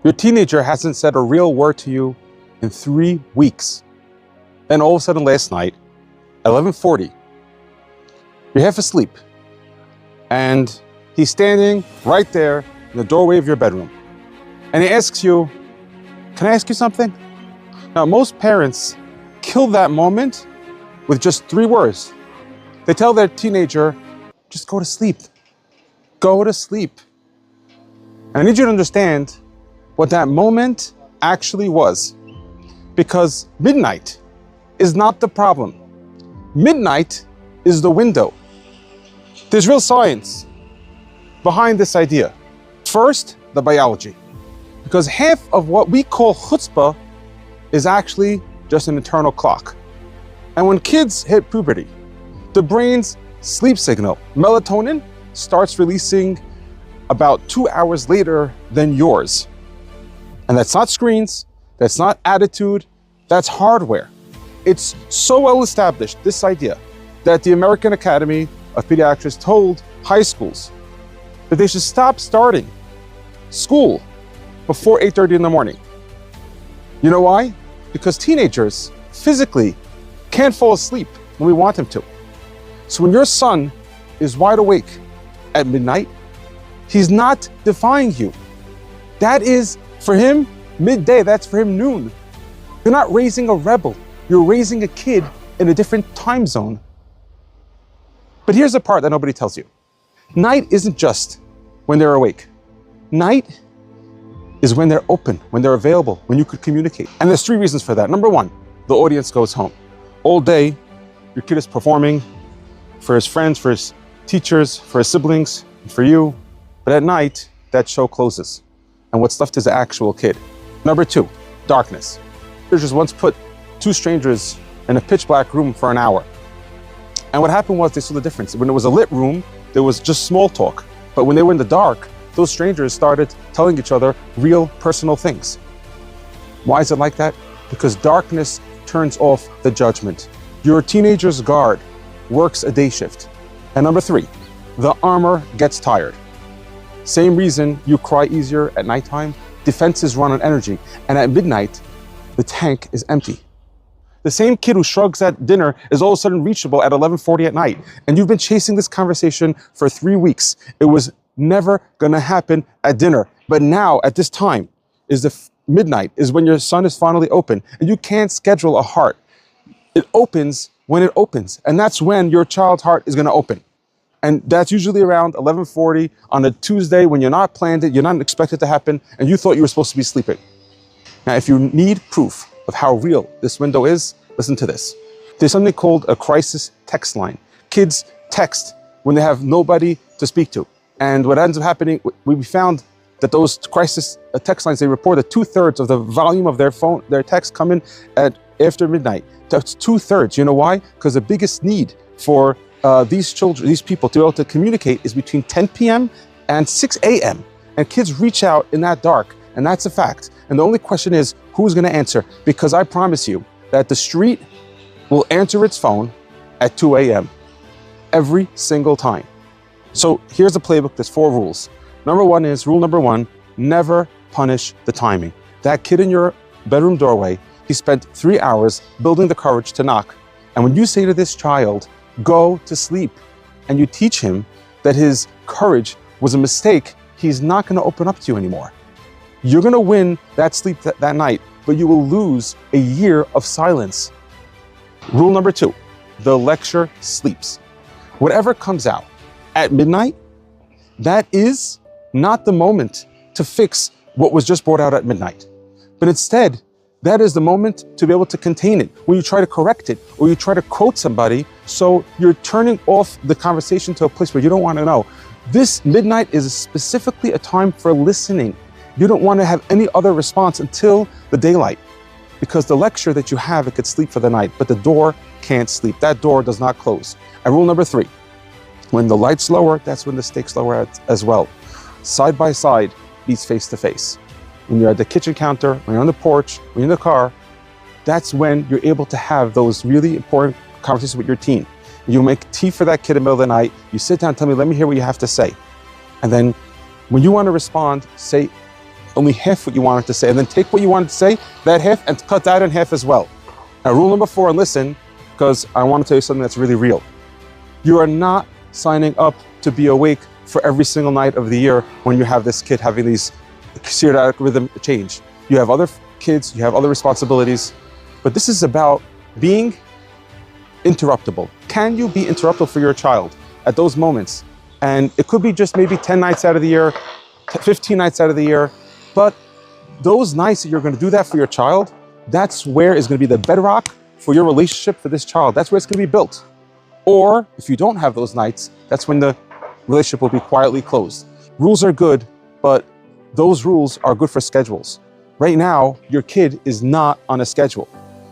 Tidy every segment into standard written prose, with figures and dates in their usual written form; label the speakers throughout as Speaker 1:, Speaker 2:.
Speaker 1: Your teenager hasn't said a real word to you in 3 weeks. Then all of a sudden last night, 11:40, you're half asleep, and he's standing right there in the doorway of your bedroom. And he asks you, "Can I ask you something?" Now, most parents kill that moment with just 3 words. They tell their teenager, just go to sleep. Go to sleep. And I need you to understand what that moment actually was. Because midnight is not the problem. Midnight is the window. There's real science behind this idea. First, the biology. Because half of what we call chutzpa is actually just an internal clock. And when kids hit puberty, the brain's sleep signal, melatonin, starts releasing about 2 hours later than yours. And that's not screens, that's not attitude, that's hardware. It's so well established, this idea, that the American Academy of Pediatrics told high schools that they should stop starting school before 8:30 in the morning. You know why? Because teenagers physically can't fall asleep when we want them to. So when your son is wide awake at midnight, he's not defying you. That is, for him, midday, that's for him noon. You're not raising a rebel. You're raising a kid in a different time zone. But here's the part that nobody tells you. Night isn't just when they're awake. Night is when they're open, when they're available, when you could communicate. And there's 3 reasons for that. Number 1, the audience goes home. All day, your kid is performing for his friends, for his teachers, for his siblings, for you. But at night, that show closes. And what's left is the actual kid. Number 2, darkness. Teachers once put 2 strangers in a pitch black room for an hour. And what happened was they saw the difference. When it was a lit room, there was just small talk. But when they were in the dark, those strangers started telling each other real personal things. Why is it like that? Because darkness turns off the judgment. Your teenager's guard works a day shift. And number 3, the armor gets tired. Same reason you cry easier at nighttime. Defenses run on energy. And at midnight, the tank is empty. The same kid who shrugs at dinner is all of a sudden reachable at 11:40 at night. And you've been chasing this conversation for 3 weeks. It was never gonna happen at dinner. But now, at this time, is midnight, is when your son is finally open. And you can't schedule a heart. It opens when it opens. And that's when your child's heart is gonna open. And that's usually around 11:40 on a Tuesday when you're not planned it, you're not expected to happen, and you thought you were supposed to be sleeping. Now, if you need proof of how real this window is, listen to this. There's something called a crisis text line. Kids text when they have nobody to speak to. And what ends up happening, we found that those crisis text lines, they report that 2/3 of the volume of their text come in after midnight. That's 2/3. You know why? Because the biggest need for these children, these people to be able to communicate is between 10 p.m. and 6 a.m. And kids reach out in that dark, and that's a fact. And the only question is, who's gonna answer? Because I promise you that the street will answer its phone at 2 a.m. every single time. So here's the playbook, there's 4 rules. Rule number one, never punish the timing. That kid in your bedroom doorway, he spent 3 hours building the courage to knock. And when you say to this child, go to sleep, and you teach him that his courage was a mistake, he's not gonna open up to you anymore. You're gonna win that sleep that night, but you will lose a year of silence. Rule number 2, the lecture sleeps. Whatever comes out at midnight, that is not the moment to fix what was just brought out at midnight. But instead, that is the moment to be able to contain it. When you try to correct it, or you try to quote somebody, so you're turning off the conversation to a place where you don't want to know. This midnight is specifically a time for listening. You don't want to have any other response until the daylight. Because the lecture that you have, it could sleep for the night, but the door can't sleep. That door does not close. And rule number 3, when the light's lower, that's when the stakes lower as well. Side by side beats face to face. When you're at the kitchen counter, when you're on the porch, when you're in the car, that's when you're able to have those really important conversations with your teen. You make tea for that kid in the middle of the night, you sit down and tell me, let me hear what you have to say. And then when you want to respond, say, only half what you wanted to say, and then take what you wanted to say, that half, and cut that in half as well. Now, rule number 4, and listen, because I want to tell you something that's really real. You are not signing up to be awake for every single night of the year when you have this kid having these circadian rhythm change. You have other kids, you have other responsibilities, but this is about being interruptible. Can you be interruptible for your child at those moments? And it could be just maybe 10 nights out of the year, 15 nights out of the year, but those nights that you're going to do that for your child, that's where is going to be the bedrock for your relationship for this child. That's where it's going to be built. Or if you don't have those nights, that's when the relationship will be quietly closed. Rules are good, but those rules are good for schedules. Right now, your kid is not on a schedule.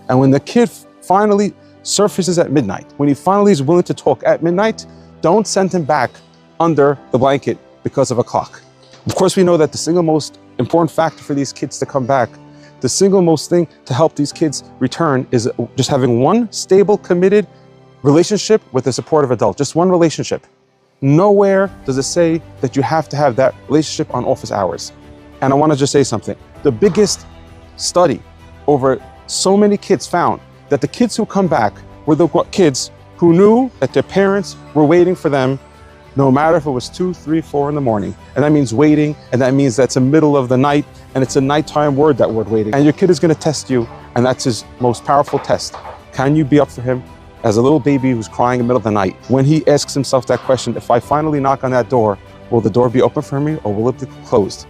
Speaker 1: And when the kid finally surfaces at midnight, when he finally is willing to talk at midnight, don't send him back under the blanket because of a clock. Of course, we know that the single most important factor for these kids to come back, the single most thing to help these kids return, is just having one stable, committed relationship with a supportive adult. Just one relationship. Nowhere does it say that you have to have that relationship on office hours. And I want to just say something. The biggest study over so many kids found that the kids who come back were the kids who knew that their parents were waiting for them, no matter if it was 2, 3, 4 in the morning. And that means waiting, and that means that's the middle of the night, and it's a nighttime word, that word waiting. And your kid is going to test you, and that's his most powerful test. Can you be up for him as a little baby who's crying in the middle of the night? When he asks himself that question, if I finally knock on that door, will the door be open for me or will it be closed?